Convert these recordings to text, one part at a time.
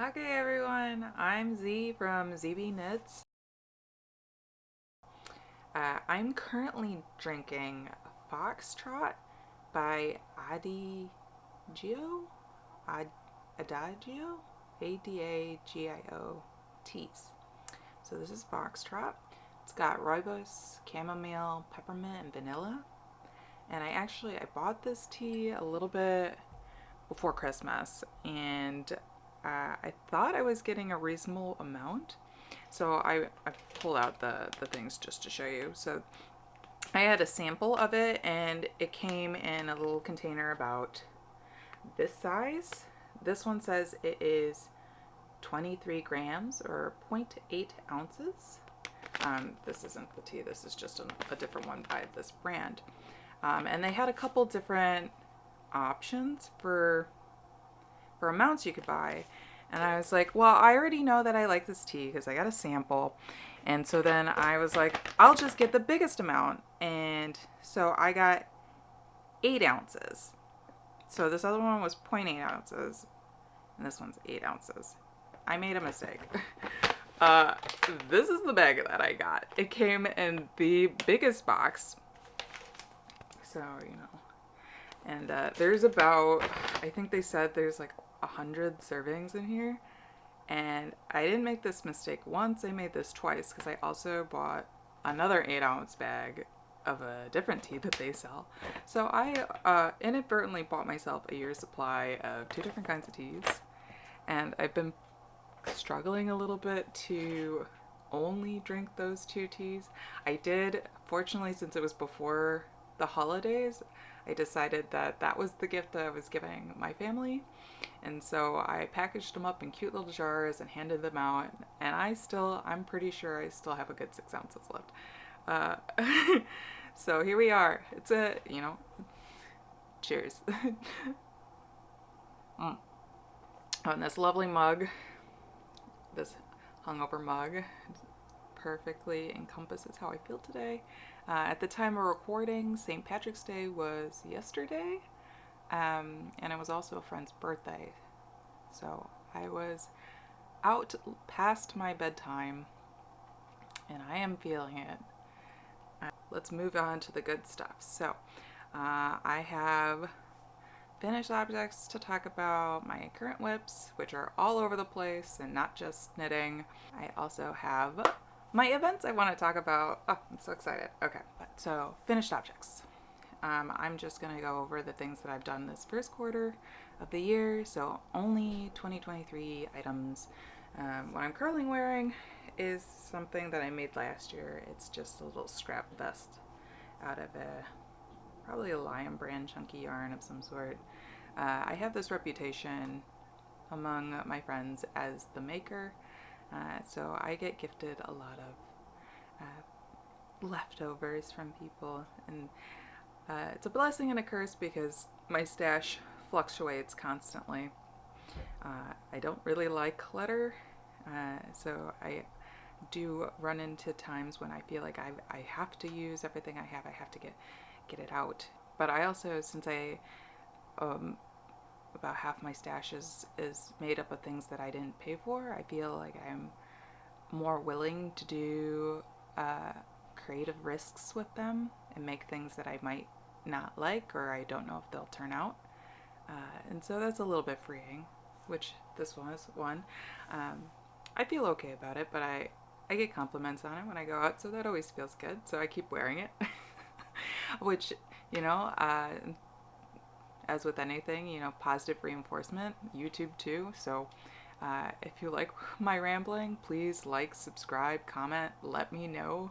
Okay everyone, I'm Z from ZB Knits. I'm currently drinking Foxtrot by Adagio? Ad Adagio? Adagio teas. So this is Foxtrot. It's got rooibos, chamomile, peppermint, and vanilla. And I bought this tea a little bit before Christmas, and I thought I was getting a reasonable amount. So I pulled out the things just to show you. So I had a sample of it, and it came in a little container about this size. This one says it is 23 grams or zero point 0.8 ounces. This isn't the tea, this is just a different one by this brand. And they had a couple different options for amounts you could buy. And I was like, well, I already know that I like this tea because I got a sample. And so then I was like, I'll just get the biggest amount. And so I got 8 ounces. So this other one was 0.8 ounces. And this one's 8 ounces. I made a mistake. This is the bag that I got. It came in the biggest box. So, you know. And there's about, I think they said there's like 100 servings in here. And I didn't make this mistake once, I made this twice because I also bought another 8-ounce bag of a different tea that they sell. So I inadvertently bought myself a year's supply of 2 different kinds of teas. And I've been struggling a little bit to only drink those 2 teas. I did, fortunately, since it was before the holidays, I decided that that was the gift that I was giving my family. And so I packaged them up in cute little jars and handed them out. And I'm pretty sure I still have a good 6 ounces left. So here we are. It's cheers. Oh, and this lovely mug, this hungover mug, perfectly encompasses how I feel today. At the time of recording, St. Patrick's Day was yesterday, and it was also a friend's birthday. So I was out past my bedtime, and I am feeling it. Let's move on to the good stuff. So I have finished objects to talk about, my current whips, which are all over the place and not just knitting. I also have my events I want to talk about. Oh, I'm so excited. Okay, so finished objects. I'm just going to go over the things that I've done this first quarter of the year, so only 2023 items. What I'm currently wearing is something that I made last year. It's just a little scrap vest out of probably a Lion brand chunky yarn of some sort. I have this reputation among my friends as the maker, so I get gifted a lot of leftovers from people, and it's a blessing and a curse because my stash fluctuates constantly. I don't really like clutter, so I do run into times when I feel like I have to use everything I have. I have to get it out. But I also, since about half my stash is made up of things that I didn't pay for, I feel like I'm more willing to do creative risks with them and make things that I might not like or I don't know if they'll turn out. And so that's a little bit freeing, which this one is one. I feel okay about it, but I get compliments on it when I go out, so that always feels good. So I keep wearing it, which, as with anything, positive reinforcement, YouTube too. So if you like my rambling, please like, subscribe, comment, let me know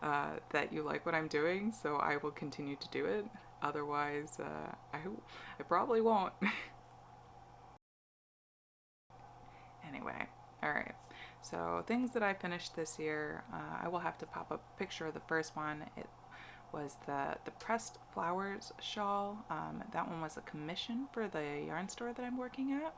that you like what I'm doing, so I will continue to do it. Otherwise, I probably won't. Anyway, alright. So things that I finished this year, I will have to pop up a picture of the first one. It was the pressed flowers shawl. That one was a commission for the yarn store that I'm working at.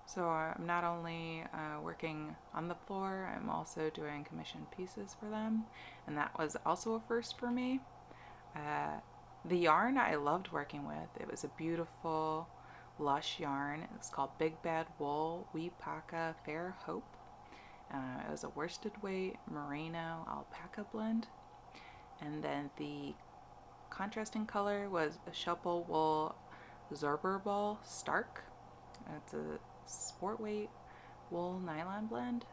So I'm not only working on the floor, I'm also doing commissioned pieces for them, and that was also a first for me. The yarn I loved working with. It was a beautiful Lush yarn. It's called Big Bad Wool Wipaka Fair Hope. It was a worsted weight merino alpaca blend. And then the contrasting color was a Shelpo Wool Zorberball Stark. It's a sport weight wool nylon blend.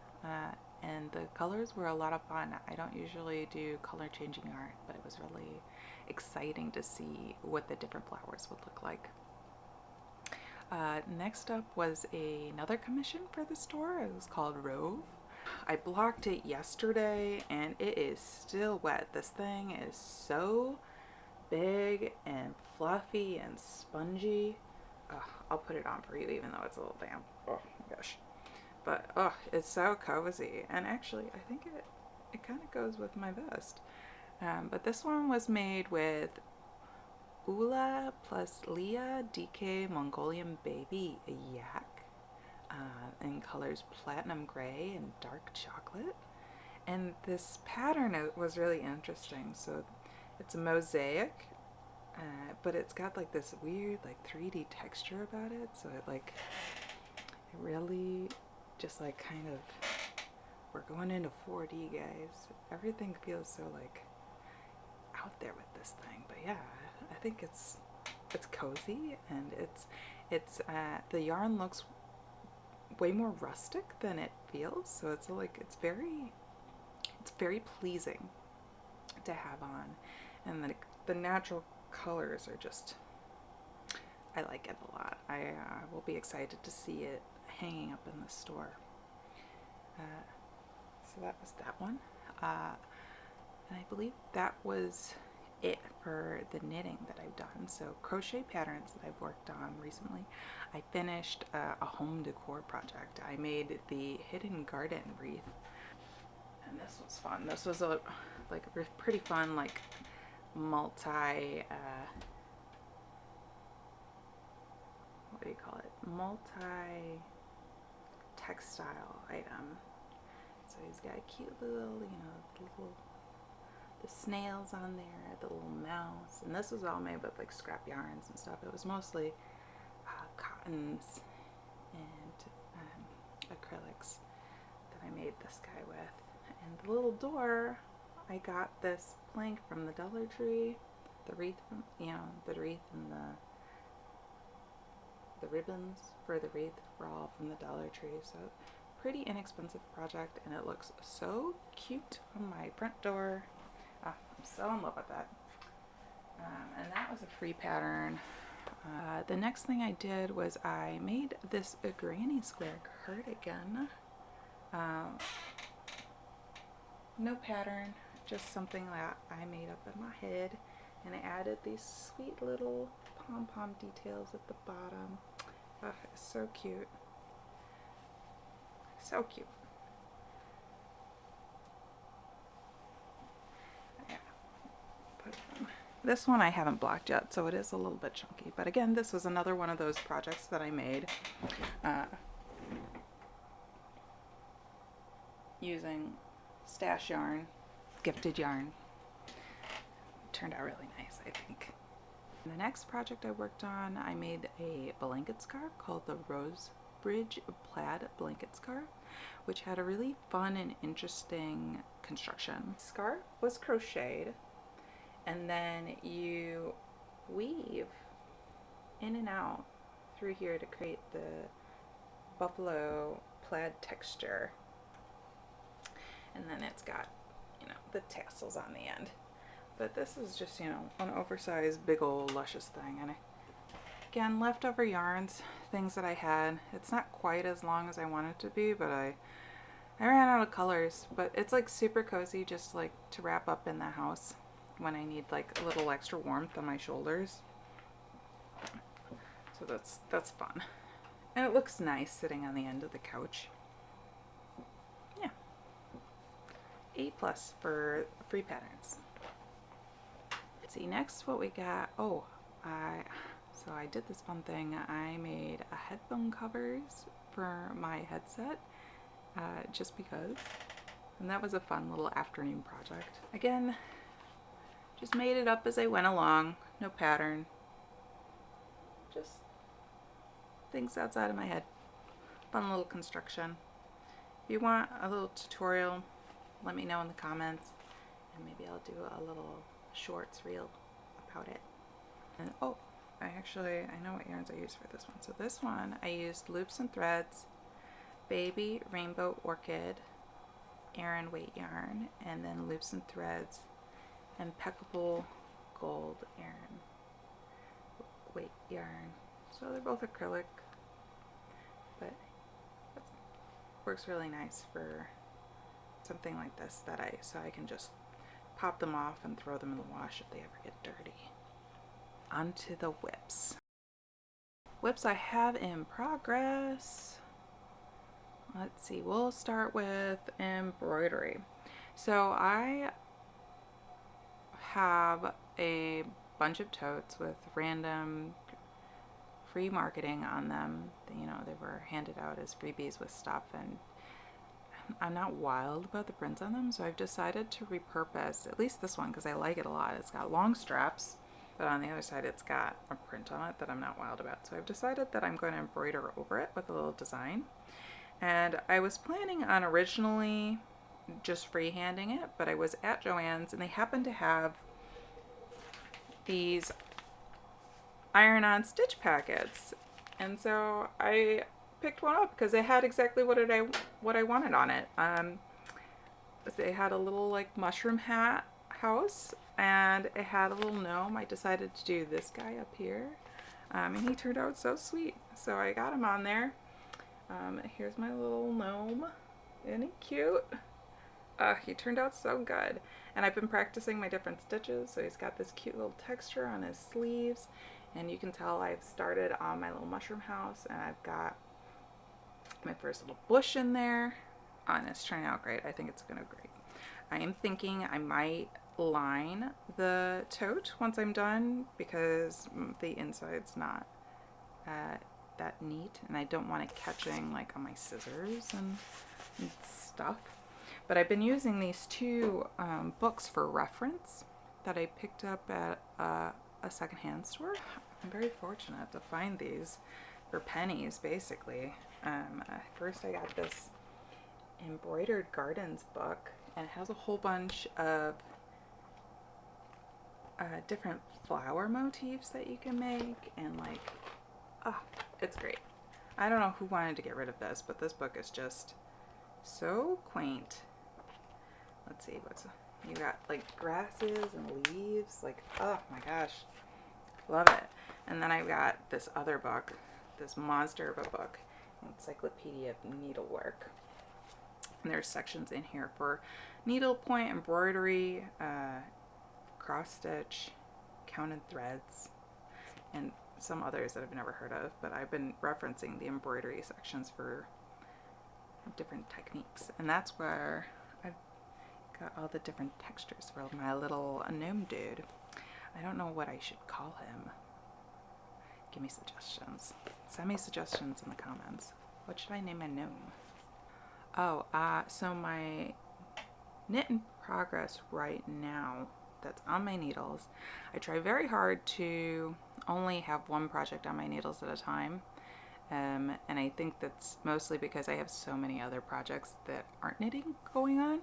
And the colors were a lot of fun. I don't usually do color changing art, but it was really exciting to see what the different flowers would look like. Next up was another commission for the store. It was called Rove. I blocked it yesterday and it is still wet. This thing is so big and fluffy and spongy. I'll put it on for you even though it's a little damp. Oh my gosh. But it's so cozy, and actually I think it kind of goes with my vest. But this one was made with Ula plus Leah DK Mongolian Baby Yak in colors platinum gray and dark chocolate. And this pattern was really interesting. So it's a mosaic, but it's got like this weird like 3D texture about it. So it really just like kind of, we're going into 4D, guys. Everything feels so like out there with this thing. But yeah, I think it's cozy, and it's the yarn looks way more rustic than it feels. So it's like it's very pleasing to have on, and the natural colors are just, I like it a lot. I will be excited to see it hanging up in the store. So that was that one. And I believe that was it for the knitting that I've done. So crochet patterns that I've worked on recently. I finished a home decor project. I made the hidden garden wreath, and this was fun. This was a pretty fun like multi what do you call it? Multi textile item. So he's got a cute little, the snails on there, the little mouse, and this was all made with like scrap yarns and stuff. It was mostly cottons and acrylics that I made this guy with. And the little door, I got this plank from the Dollar Tree. The wreath from, the wreath and the ribbons for the wreath were all from the Dollar Tree. So pretty inexpensive project, and it looks so cute on my front door. I'm so in love with that. And that was a free pattern. The next thing I did was I made this granny square cardigan. No pattern, just something that I made up in my head, and I added these sweet little pom-pom details at the bottom. It's so cute. So cute. Yeah. This one I haven't blocked yet, so it is a little bit chunky. But again, this was another one of those projects that I made using stash yarn, gifted yarn. Turned out really nice, I think. The next project I worked on, I made a blanket scarf called the Rose Bridge Plaid Blanket Scarf, which had a really fun and interesting construction. The scarf was crocheted, and then you weave in and out through here to create the buffalo plaid texture. And then it's got, the tassels on the end. But this is just, an oversized, big old luscious thing. And again, leftover yarns, things that I had. It's not quite as long as I want it to be, but I ran out of colors. But it's like super cozy, just like to wrap up in the house when I need like a little extra warmth on my shoulders. So that's fun. And it looks nice sitting on the end of the couch. Yeah. 8+ for free patterns. Let's see, next what we got. So I did this fun thing. I made a headphone covers for my headset, just because. And that was a fun little afternoon project. Again, just made it up as I went along. No pattern. Just things outside of my head. Fun little construction. If you want a little tutorial, let me know in the comments, and maybe I'll do a little shorts reel about it. And oh, I know what yarns I used for this one. So this one, I used Loops and Threads, Baby Rainbow Orchid, Aran weight yarn, and then Loops and Threads, Impeccable Gold Aran weight yarn. So they're both acrylic, but it works really nice for something like this so I can just pop them off and throw them in the wash if they ever get dirty. Onto the whips. Whips I have in progress. Let's see, we'll start with embroidery. So I have a bunch of totes with random free marketing on them. You know, they were handed out as freebies with stuff, and I'm not wild about the prints on them, so I've decided to repurpose at least this one because I like it a lot. It's got long straps, but on the other side it's got a print on it that I'm not wild about. So I've decided that I'm going to embroider over it with a little design. And I was planning on originally just freehanding it, but I was at Joann's and they happened to have these iron-on stitch packets, and so I picked one up because they had exactly what I wanted on it. They had a little like mushroom hat house, and it had a little gnome. I decided to do this guy up here, and he turned out so sweet, so I got him on there. Here's my little gnome. Isn't he cute? He turned out so good, and I've been practicing my different stitches, so he's got this cute little texture on his sleeves, and you can tell I've started on my little mushroom house, and I've got my first little bush in there, and it's turning out great. I think it's gonna be great. I am thinking I might line the tote once I'm done because the inside's not that neat, and I don't want it catching like on my scissors and stuff. But I've been using these two books for reference that I picked up at a secondhand store. I'm very fortunate to find these for pennies, basically. First I got this Embroidered Gardens book, and it has a whole bunch of different flower motifs that you can make, and like, it's great. I don't know who wanted to get rid of this, but this book is just so quaint. Let's see, you got like grasses and leaves, like, oh my gosh, love it. And then I've got this other book, this monster of a book, Encyclopedia of Needlework. And there's sections in here for needlepoint, embroidery, cross stitch, counted threads, and some others that I've never heard of, but I've been referencing the embroidery sections for different techniques, and that's where I've got all the different textures for my little gnome dude. I don't know what I should call him. Give me suggestions. Send me suggestions in the comments. What should I name my gnome? Oh, so my knit in progress right now that's on my needles, I try very hard to only have one project on my needles at a time, and I think that's mostly because I have so many other projects that aren't knitting going on.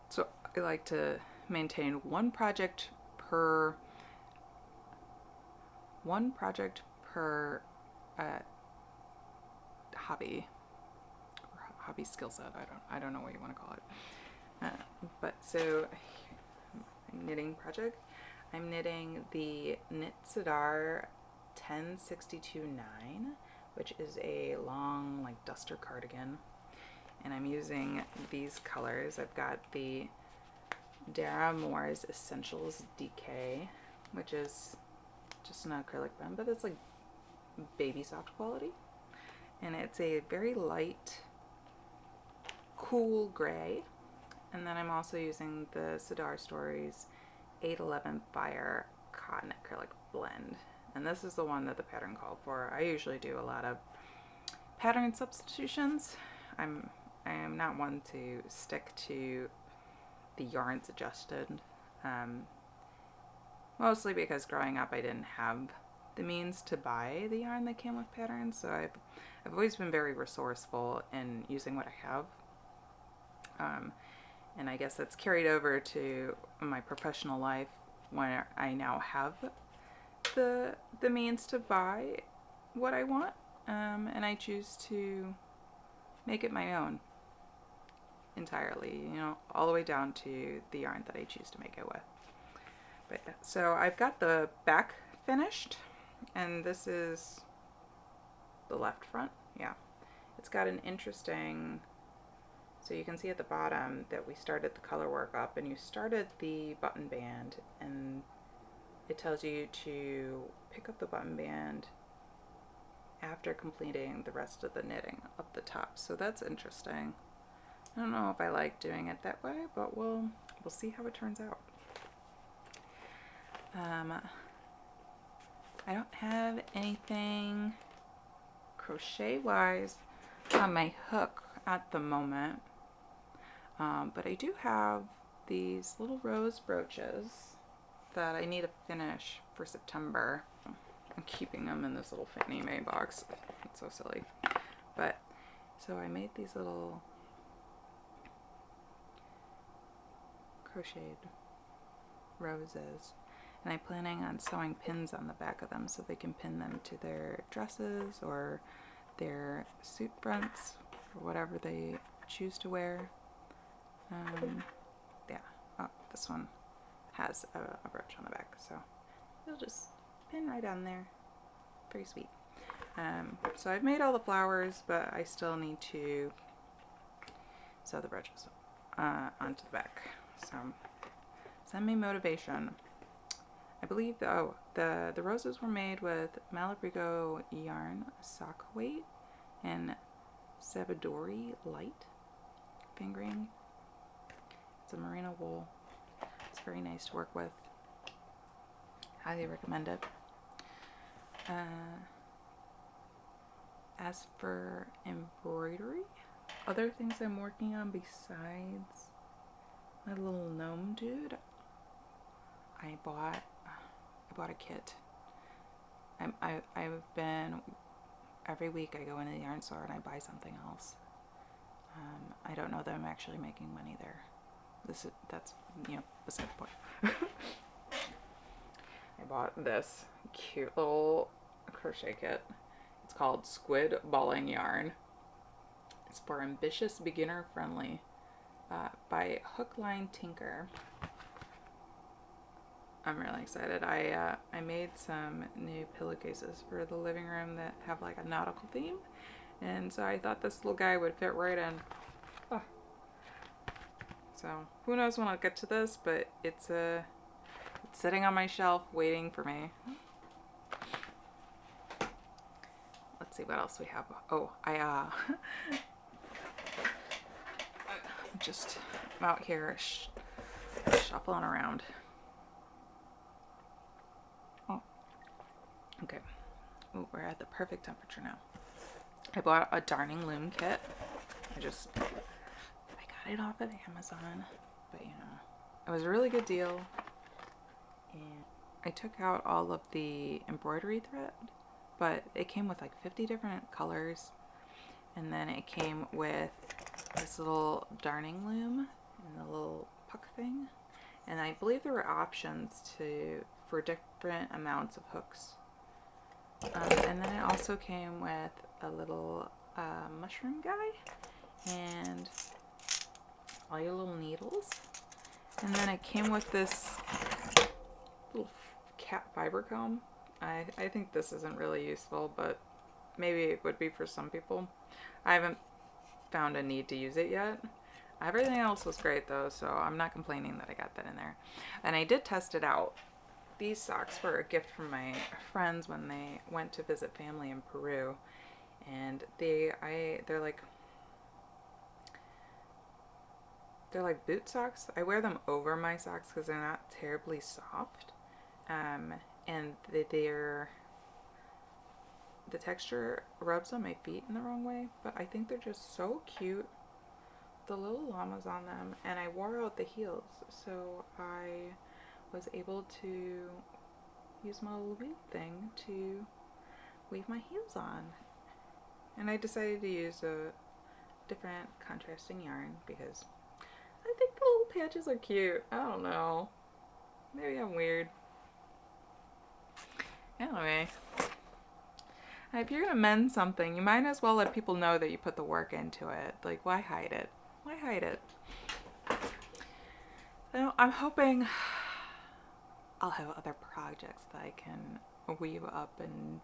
So I like to maintain one project per hobby skill set. I don't know what you want to call it. But so knitting project, I'm knitting the Knit Sidar 1062-9, which is a long like duster cardigan, and I'm using these colors. I've got the Dara Moore's Essentials DK, which is just an acrylic pen, but it's like baby soft quality, and it's a very light cool gray. And then I'm also using the Sidar Stories 811 Fire Cotton Acrylic Blend, and this is the one that the pattern called for. I usually do a lot of pattern substitutions. I am not one to stick to the yarn suggested, mostly because growing up I didn't have the means to buy the yarn that came with patterns, so I've always been very resourceful in using what I have. And I guess that's carried over to my professional life when I now have the means to buy what I want, and I choose to make it my own entirely, you know, all the way down to the yarn that I choose to make it with. But so I've got the back finished, and this is the left front. Yeah, it's got an interesting, so you can see at the bottom that we started the color work up, and you started the button band, and it tells you to pick up the button band after completing the rest of the knitting up the top. So that's interesting. I don't know if I like doing it that way, but we'll see how it turns out. I don't have anything crochet wise on my hook at the moment, but I do have these little rose brooches that I need to finish for September. I'm keeping them in this little Fannie Mae box. It's so silly. But so I made these little crocheted roses, and I'm planning on sewing pins on the back of them so they can pin them to their dresses or their suit fronts or whatever they choose to wear. Yeah, oh, this one has a brooch on the back, so you'll just pin right on there. Very sweet. So I've made all the flowers, but I still need to sew the brooches onto the back. So send me motivation. I believe the roses were made with Malabrigo yarn, sock weight, and Sabadori light fingering. It's a merino wool. It's very nice to work with. Highly recommend it. As for embroidery, other things I'm working on besides my little gnome dude, I bought a kit. I've been, every week I go into the yarn store and I buy something else. I don't know that I'm actually making money there. That's you know, beside the point. I bought this cute little crochet kit. It's called Squid Balling Yarn. It's for ambitious, beginner friendly, by Hook Line Tinker. I'm really excited. I made some new pillowcases for the living room that have like a nautical theme, and so I thought this little guy would fit right in. Oh. So who knows when I'll get to this, but it's sitting on my shelf waiting for me. Let's see what else we have. Oh, I'm just out here shuffling around. Oh, okay. Ooh, we're at the perfect temperature now. I bought a darning loom kit. I got it off of Amazon, but you know, it was a really good deal. And I took out all of the embroidery thread, but it came with like 50 different colors, and then it came with this little darning loom and the little puck thing, and I believe there were options for different amounts of hooks. And then it also came with a little mushroom guy and all your little needles, and then it came with this little cat fiber comb. I think this isn't really useful, but maybe it would be for some people. I haven't found a need to use it yet. Everything else was great though, so I'm not complaining that I got that in there. And I did test it out. These socks were a gift from my friends when they went to visit family in Peru, and they're like boot socks. I wear them over my socks because they're not terribly soft, and the texture rubs on my feet in the wrong way, but I think they're just so cute. The little llamas on them, and I wore out the heels, so I was able to use my little weave thing to weave my heels on. And I decided to use a different contrasting yarn because I think the little patches are cute. I don't know. Maybe I'm weird. Anyway, if you're gonna mend something, you might as well let people know that you put the work into it. Like, why hide it? Why hide it? I'm hoping I'll have other projects that I can weave up and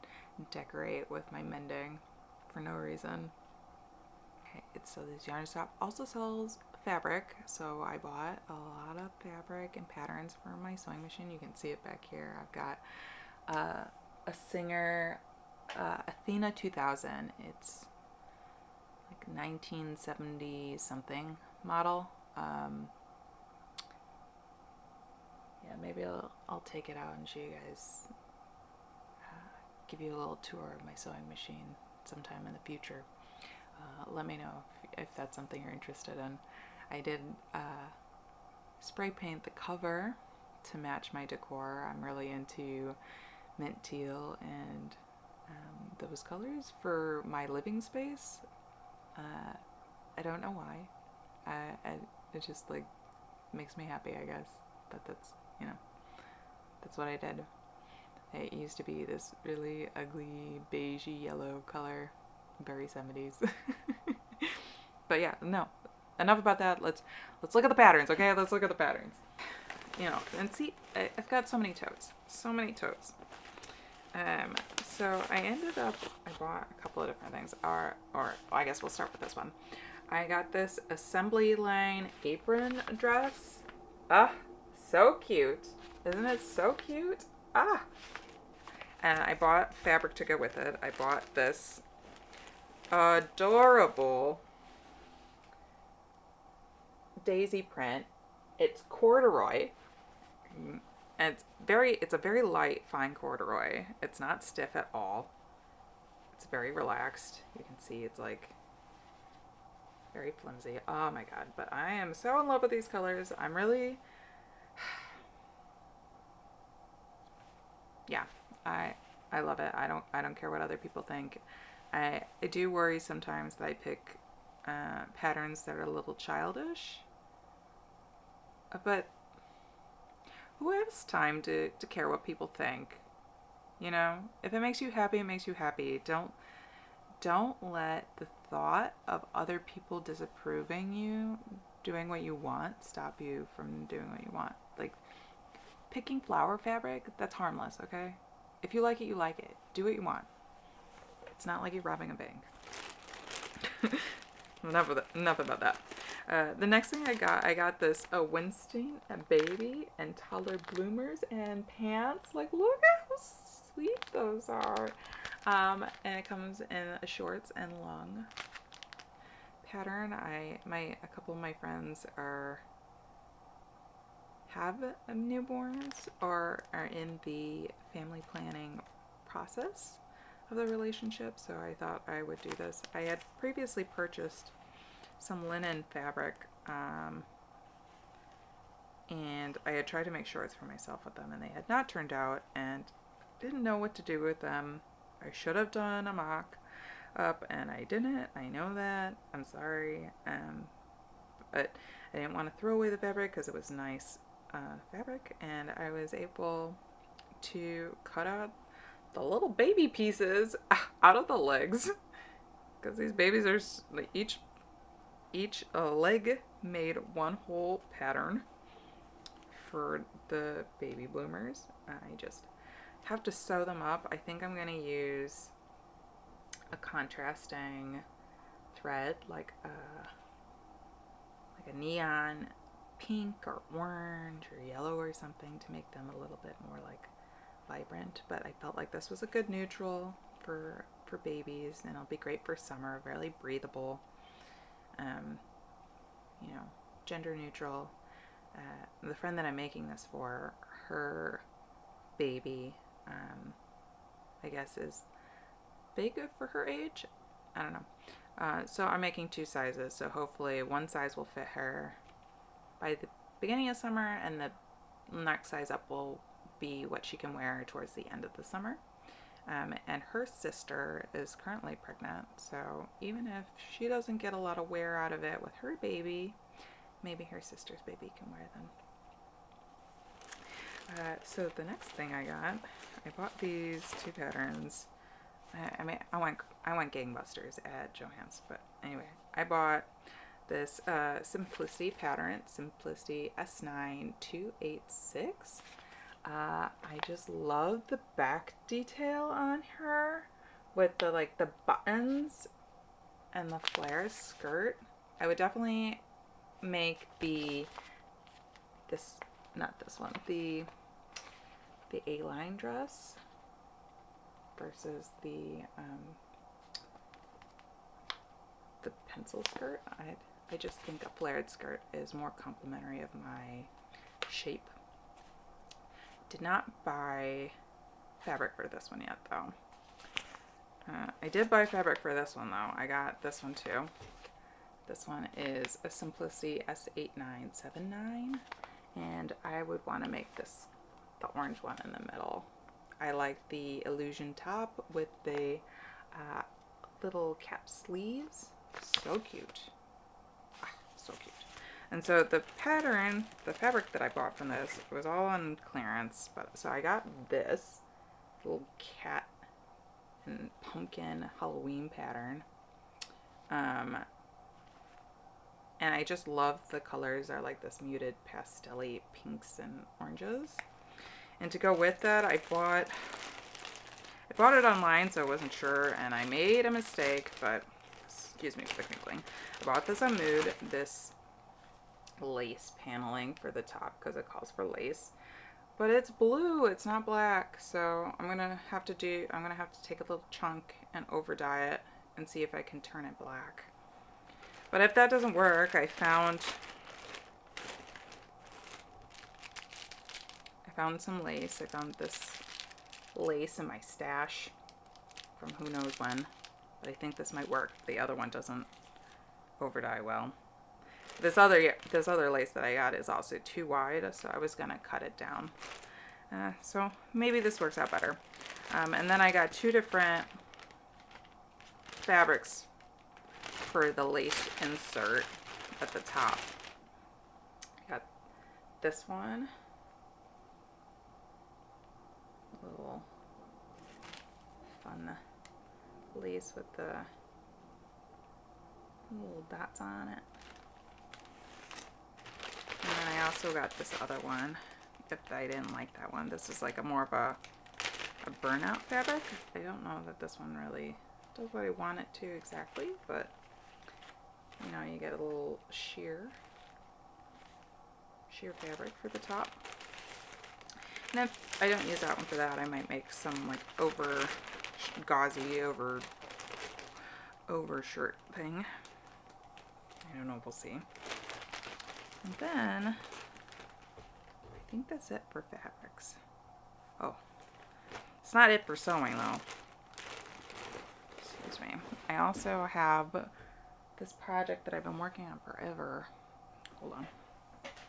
decorate with my mending for no reason. Okay, so this yarn shop also sells fabric, so I bought a lot of fabric and patterns for my sewing machine. You can see it back here. I've got a Singer Athena 2000. It's like 1970 something model. Yeah, maybe I'll take it out and show you guys, give you a little tour of my sewing machine sometime in the future. Let me know if that's something you're interested in. I did spray paint the cover to match my decor. I'm really into mint teal and those colors for my living space. I don't know why. It just like makes me happy, I guess. But that's, you know, that's what I did. It used to be this really ugly beigey yellow color, very 70s. But yeah, no. Enough about that. Let's look at the patterns, okay? Let's look at the patterns. You know, and see, I've got so many totes. So many totes. So I ended up, I bought a couple of different things. Or I guess we'll start with this one. I got this assembly line apron dress. Ah, so cute. Isn't it so cute? Ah. And I bought fabric to go with it. I bought this adorable daisy print. It's corduroy. And it's a very light, fine corduroy. It's not stiff at all. It's very relaxed. You can see it's like very flimsy. Oh my god. But I am so in love with these colors. I'm really... yeah. I love it. I don't care what other people think. I do worry sometimes that I pick patterns that are a little childish. But who has time to care what people think? You know, if it makes you happy, it makes you happy. Don't let the thought of other people disapproving you doing what you want stop you from doing what you want. Like picking flower fabric, that's harmless, okay? If you like it, you like it. Do what you want. It's not like you're robbing a bank. Enough about that. The next thing I got this Winston baby and toddler bloomers and pants. Like, look at how sweet those are. And it comes in a shorts and long pattern. A couple of my friends have newborns or are in the family planning process of the relationship, so I thought I would do this. I had previously purchased some linen fabric, and I had tried to make shorts for myself with them, and they had not turned out, and didn't know what to do with them. I should have done a mock up, and I didn't. I know that. I'm sorry. But I didn't want to throw away the fabric because it was nice fabric, and I was able to cut out the little baby pieces out of the legs, because these babies are each leg made one whole pattern for the baby bloomers. I just have to sew them up. I think I'm gonna use a contrasting thread, like a neon pink or orange or yellow or something, to make them a little bit more like vibrant. But I felt like this was a good neutral for babies, and it'll be great for summer. Really breathable, you know, gender neutral. The friend that I'm making this for, her baby, I guess is big for her age. I don't know. So I'm making 2 sizes, so hopefully one size will fit her by the beginning of summer, and the next size up will be what she can wear towards the end of the summer. And her sister is currently pregnant, so even if she doesn't get a lot of wear out of it with her baby, maybe her sister's baby can wear them. So the next thing I bought these two patterns. I went gangbusters at Joann's, but anyway, I bought this Simplicity pattern, Simplicity S9286. I just love the back detail on her with the the buttons and the flare skirt. I would definitely make the A-line dress versus the pencil skirt. I just think a flared skirt is more complimentary of my shape. Did not buy fabric for this one yet though. I did buy fabric for this one though. I got this one too. This one is a Simplicity S8979, and I would want to make this the orange one in the middle. I like the illusion top with the little cap sleeves. So cute. So cute. And so the pattern, the fabric that I bought from this, it was all on clearance. So I got this little cat and pumpkin Halloween pattern. And I just love the colors. They're like this muted pastel-y pinks and oranges. And to go with that, I bought it online, so I wasn't sure, and I made a mistake, but excuse me for the crinkling. I bought this on Mood, this lace paneling for the top because it calls for lace, but it's blue, it's not black, so I'm gonna have to take a little chunk and over dye it and see if I can turn it black. But if that doesn't work, I found some lace. I found this lace in my stash from who knows when, but I think this might work. The other one doesn't over dye well. This other lace that I got is also too wide, so I was gonna cut it down. So maybe this works out better. And then I got two different fabrics for the lace insert at the top. I got this one. Little fun lace with the little dots on it. And then I also got this other one, if I didn't like that one. This is like more of a burnout fabric. I don't know that this one really does what I want it to exactly, but you know, you get a little sheer fabric for the top. And if I don't use that one for that, I might make some like gauzy over shirt thing. I don't know, we'll see. And then I think that's it for fabrics. Oh, it's not it for sewing though. Excuse me. I also have this project that I've been working on forever. Hold on.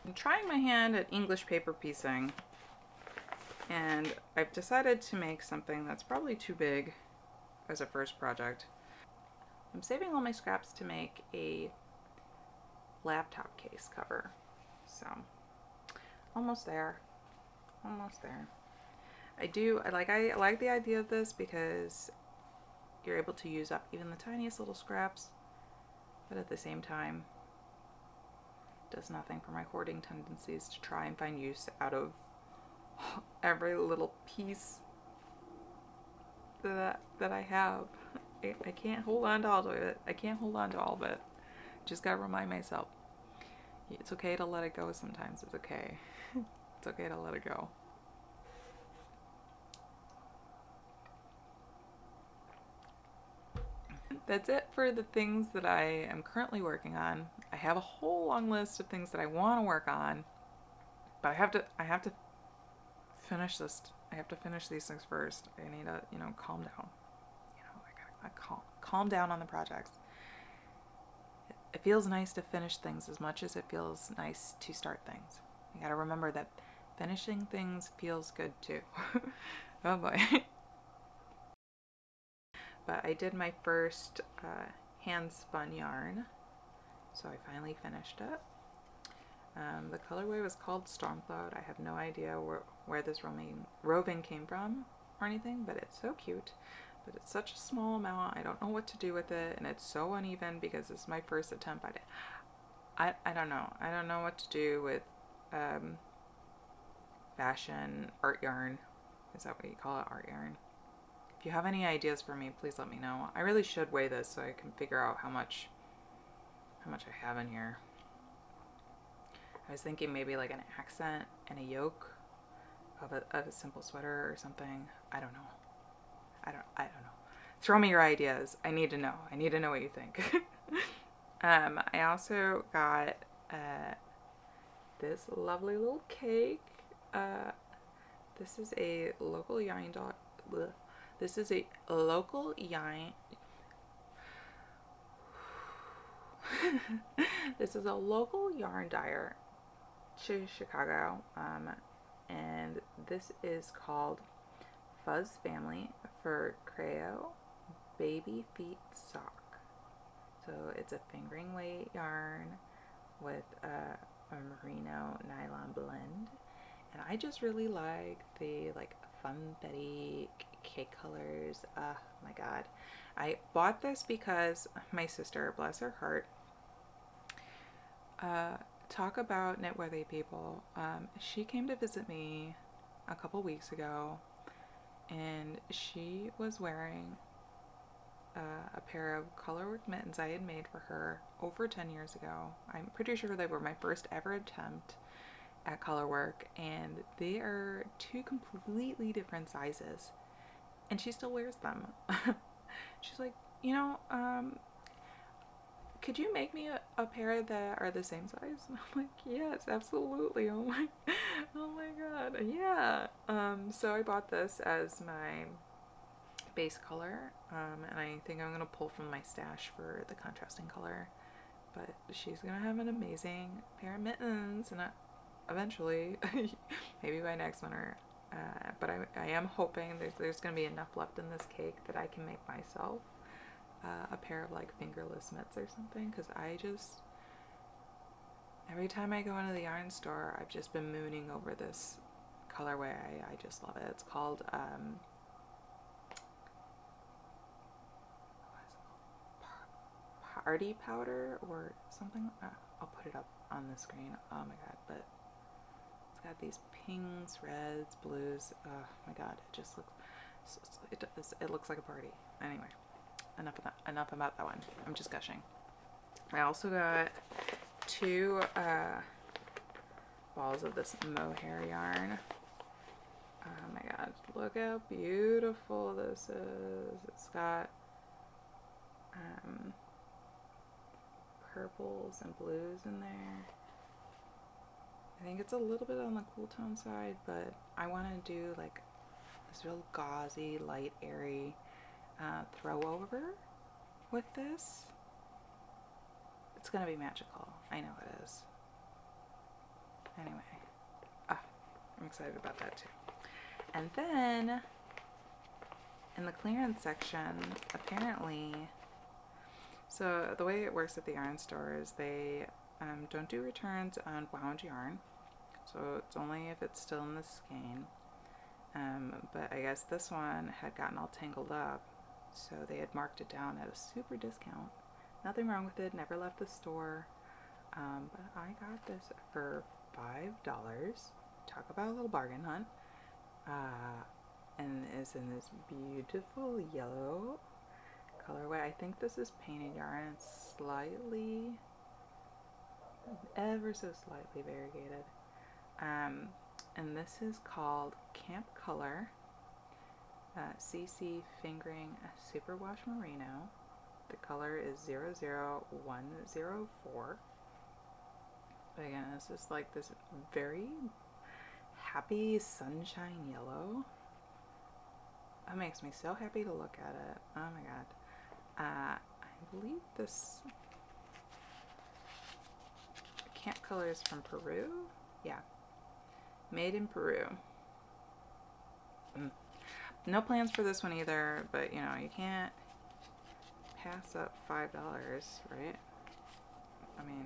I'm trying my hand at English paper piecing. And I've decided to make something that's probably too big as a first project. I'm saving all my scraps to make a laptop case cover. So, almost there. Almost there. I like the idea of this because you're able to use up even the tiniest little scraps, but at the same time, it does nothing for my hoarding tendencies to try and find use out of every little piece that I have. I can't hold on to all of it. I can't hold on to all of it. Just gotta remind myself, it's okay to let it go sometimes. It's okay. It's okay to let it go. That's it for the things that I am currently working on. I have a whole long list of things that I want to work on, but I have to finish this. I have to finish these things first. I need to, calm down. I gotta calm down on the projects. It feels nice to finish things as much as it feels nice to start things. You gotta remember that Finishing things feels good too. Oh boy. But I did my first hand spun yarn, so I finally finished it. The colorway was called Stormcloud. I have no idea where this roving came from or anything, but it's so cute. But it's such a small amount. I don't know what to do with it, and it's so uneven because it's my first attempt at it. I don't know. I don't know what to do with fashion art yarn. Is that what you call it? Art yarn. If you have any ideas for me, please let me know. I really should weigh this so I can figure out how much I have in here. I was thinking maybe like an accent and a yoke of a simple sweater or something. I don't know. I don't know. Throw me your ideas. I need to know. I need to know what you think. I also got this lovely little cake. This is a local yarn dog. This is a local yarn. This is a local yarn dyer to Chicago, and this is called Fuzz Family for Creo Baby Feet Sock. So it's a fingering weight yarn with a merino nylon blend, and I just really like the funfetti cake colors. Oh my god, I bought this because my sister, bless her heart, talk about knitworthy people. She came to visit me a couple weeks ago, and she was wearing a pair of colorwork mittens I had made for her over 10 years ago. I'm pretty sure they were my first ever attempt at colorwork, and they are two completely different sizes, and she still wears them. She's like, could you make me a pair that are the same size? And I'm like, yes, absolutely. Oh my god, yeah. So I bought this as my base color, and I think I'm gonna pull from my stash for the contrasting color. But she's gonna have an amazing pair of mittens, and eventually, maybe by next winter. But I am hoping there's gonna be enough left in this cake that I can make myself a pair of fingerless mitts or something, because every time I go into the yarn store, I've just been mooning over this colorway. I just love it. It's called Party Powder or something. I'll put it up on the screen. Oh my god, but it's got these pinks, reds, blues. Oh my god, it just looks, it looks like a party. Anyway, enough about that one. I'm just gushing. I also got two balls of this mohair yarn. Oh my god, look how beautiful this is. It's got purples and blues in there. I think it's a little bit on the cool tone side, but I want to do this real gauzy, light, airy throw over with this. It's gonna be magical. I know it is. Anyway, I'm excited about that too. And then in the clearance section, apparently, so the way it works at the yarn store is they don't do returns on wound yarn, so it's only if it's still in the skein. But I guess this one had gotten all tangled up, so they had marked it down at a super discount. Nothing wrong with it, never left the store. But I got this for $5. Talk about a little bargain hunt. And it's in this beautiful yellow colorway. I think this is painted yarn. It's slightly, ever so slightly variegated. And this is called Camp Color CC Fingering Superwash Merino. The color is 00104. But again, it's just this very happy sunshine yellow. That makes me so happy to look at it. Oh my god. I believe this Camp Color is from Peru. Yeah. Made in Peru. No plans for this one either, but you know, you can't pass up $5, right? I mean,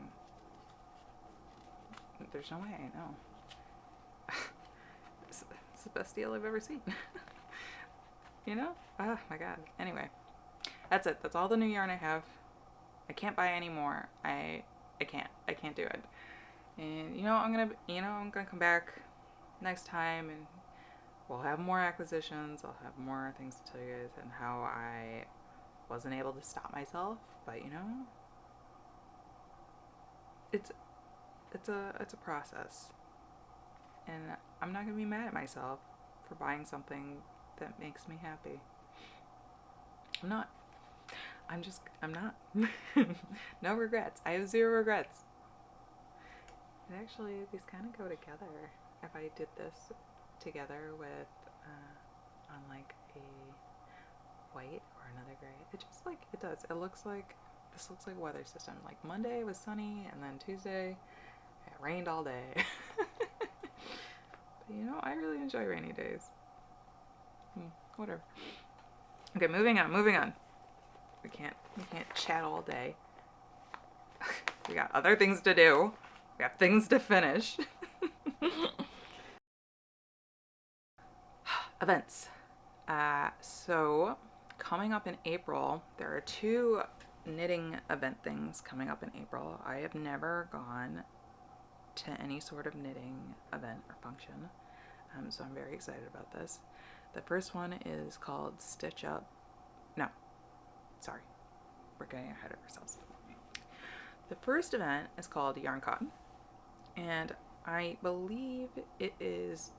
there's no way, no. It's the best deal I've ever seen. You know? Oh my god. Anyway, that's it. That's all the new yarn I have. I can't buy any more. I can't do it. And you know, I'm gonna come back next time and we'll have more acquisitions. I'll have more things to tell you guys and how I wasn't able to stop myself. But you know, it's a process, and I'm not gonna be mad at myself for buying something that makes me happy. I'm not. I'm not. No regrets. I have zero regrets. And actually, these kind of go together. If I did this together with on like a white or another gray, it just like it does. It looks like this looks like a weather system. Like Monday was sunny, and then Tuesday it rained all day. But you know, I really enjoy rainy days. Whatever. Okay, moving on. We can't chat all day. We got other things to do. We got things to finish. Events. So coming up in April, there are 2 knitting event things coming up in April. I have never gone to any sort of knitting event or function, so I'm very excited about this. The first one is called Stitch Up. No, sorry, we're getting ahead of ourselves. The first event is called YarnCon, and I believe it is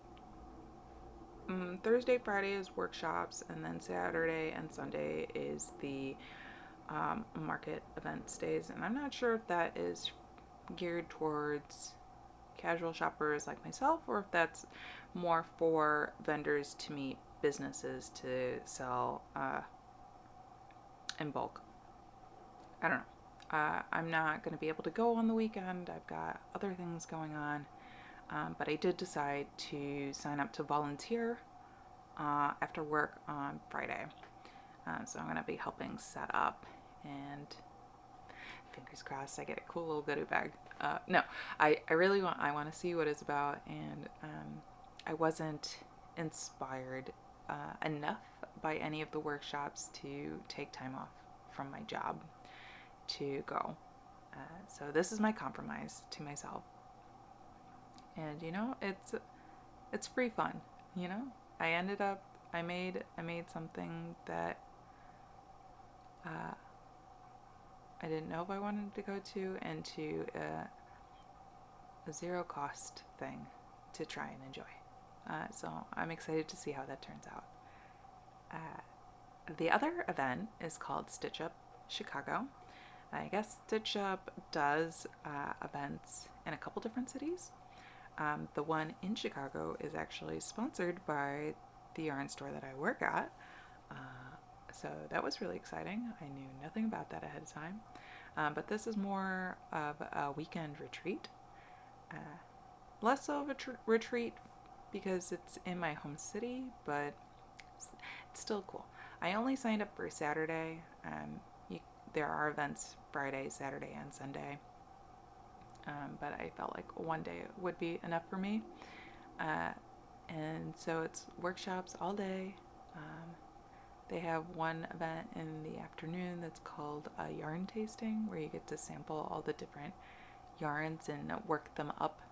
Thursday, Friday is workshops, and then Saturday and Sunday is the market event stays. And I'm not sure if that is geared towards casual shoppers like myself, or if that's more for vendors to meet businesses to sell in bulk. I don't know. I'm not going to be able to go on the weekend. I've got other things going on. But I did decide to sign up to volunteer after work on Friday. So I'm going to be helping set up, and fingers crossed I get a cool little goodie bag. No, I really want to see what it's about, and I wasn't inspired enough by any of the workshops to take time off from my job to go. So this is my compromise to myself. And you know, it's free fun, you know? I made something that I didn't know if I wanted to go to, and to a zero cost thing to try and enjoy. So I'm excited to see how that turns out. The other event is called Stitch Up Chicago. I guess Stitch Up does events in a couple different cities. The one in Chicago is actually sponsored by the yarn store that I work at. So that was really exciting. I knew nothing about that ahead of time. But this is more of a weekend retreat. Less of a retreat because it's in my home city, but it's still cool. I only signed up for Saturday. There are events Friday, Saturday, and Sunday. But I felt like one day would be enough for me. And so it's workshops all day. They have one event in the afternoon that's called a yarn tasting, where you get to sample all the different yarns and work them up,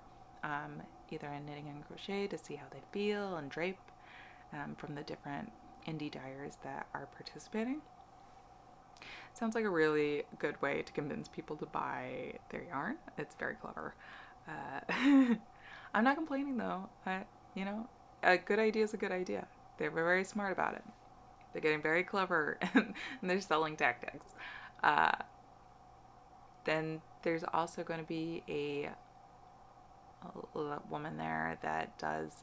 either in knitting and crochet to see how they feel, and drape from the different indie dyers that are participating. Sounds like a really good way to convince people to buy their yarn. It's very clever. I'm not complaining though. A good idea is a good idea. They were very smart about it. They're getting very clever in their selling tactics. Then there's also going to be a woman there that does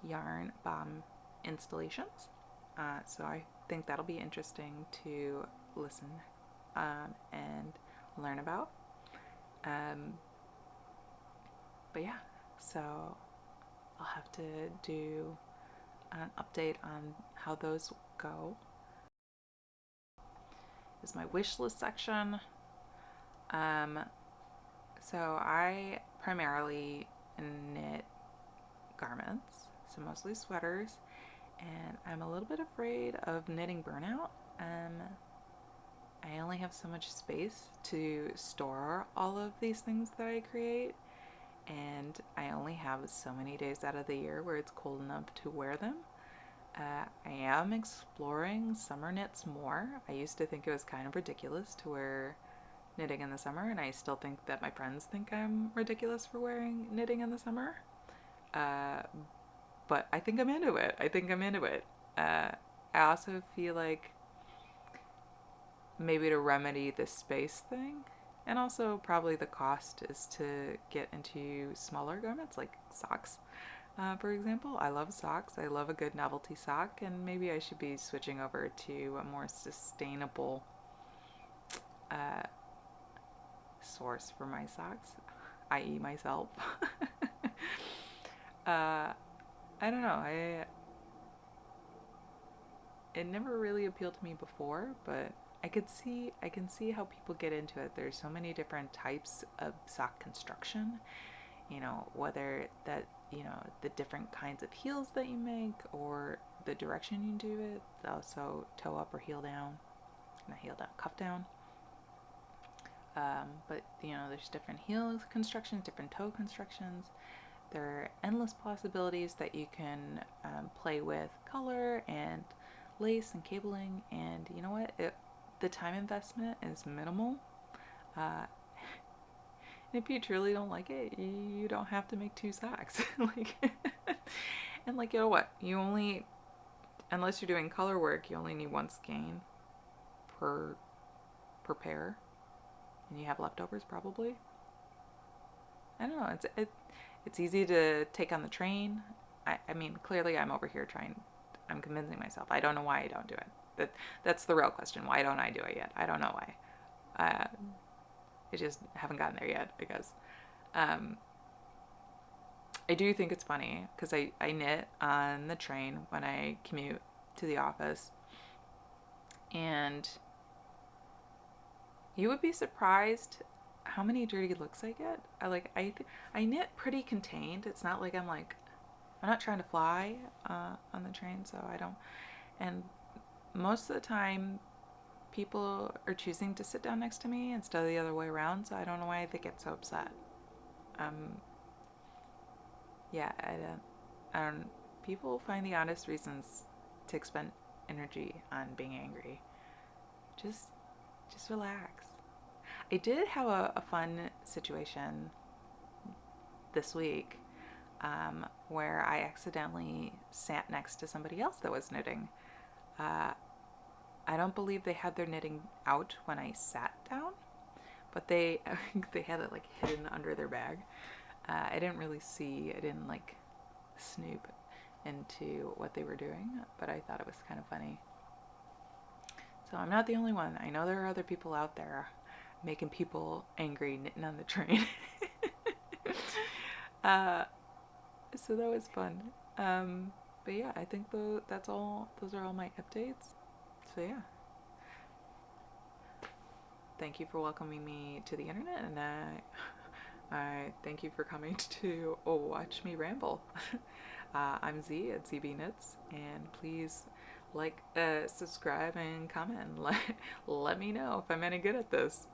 yarn bomb installations. So I think that'll be interesting to listen and learn about. But yeah, So I'll have to do an update on how those go. Is my wish list section. Um, so I primarily knit garments, so mostly sweaters, and I'm a little bit afraid of knitting burnout. I only have so much space to store all of these things that I create, and I only have so many days out of the year where it's cold enough to wear them. I am exploring summer knits more. I used to think it was kind of ridiculous to wear knitting in the summer, and I still think that my friends think I'm ridiculous for wearing knitting in the summer. Uh, but I think I'm into it. Uh, I also feel like maybe to remedy the space thing, and also probably the cost, is to get into smaller garments like socks. For example, I love socks. I love a good novelty sock, and maybe I should be switching over to a more sustainable uh, source for my socks, i.e., myself. uh, I don't know. It never really appealed to me before, but I can see how people get into it. There's so many different types of sock construction, whether that, the different kinds of heels that you make or the direction you do it. Also toe up or heel down, not heel down, cuff down. But there's different heel constructions, different toe constructions. There are endless possibilities that you can play with color and lace and cabling, and you know what? The time investment is minimal. Uh, if you truly don't like it, you don't have to make two socks. And you know what? Unless you're doing color work, you only need one skein per pair, and you have leftovers probably. I don't know. It's easy to take on the train. I mean, clearly I'm over here I'm convincing myself. I don't know why I don't do it. That's the real question. Why don't I do it yet? I don't know why. I just haven't gotten there yet, I guess. I do think it's funny because I knit on the train when I commute to the office, and you would be surprised how many dirty looks I get. I knit pretty contained. It's not like I'm not trying to fly on the train, so I don't. And most of the time, people are choosing to sit down next to me instead of the other way around, so I don't know why they get so upset. Yeah, I don't. People find the oddest reasons to expend energy on being angry. Just relax. I did have a fun situation this week where I accidentally sat next to somebody else that was knitting. I don't believe they had their knitting out when I sat down, but they had it hidden under their bag. I didn't really see. I didn't snoop into what they were doing, but I thought it was kind of funny. So I'm not the only one. I know there are other people out there making people angry knitting on the train. So that was fun. But yeah, I think that's all. Those are all my updates. So yeah. Thank you for welcoming me to the internet, and I thank you for coming to watch me ramble. I'm Z at ZB Knits, and please subscribe, and comment. Let me know if I'm any good at this.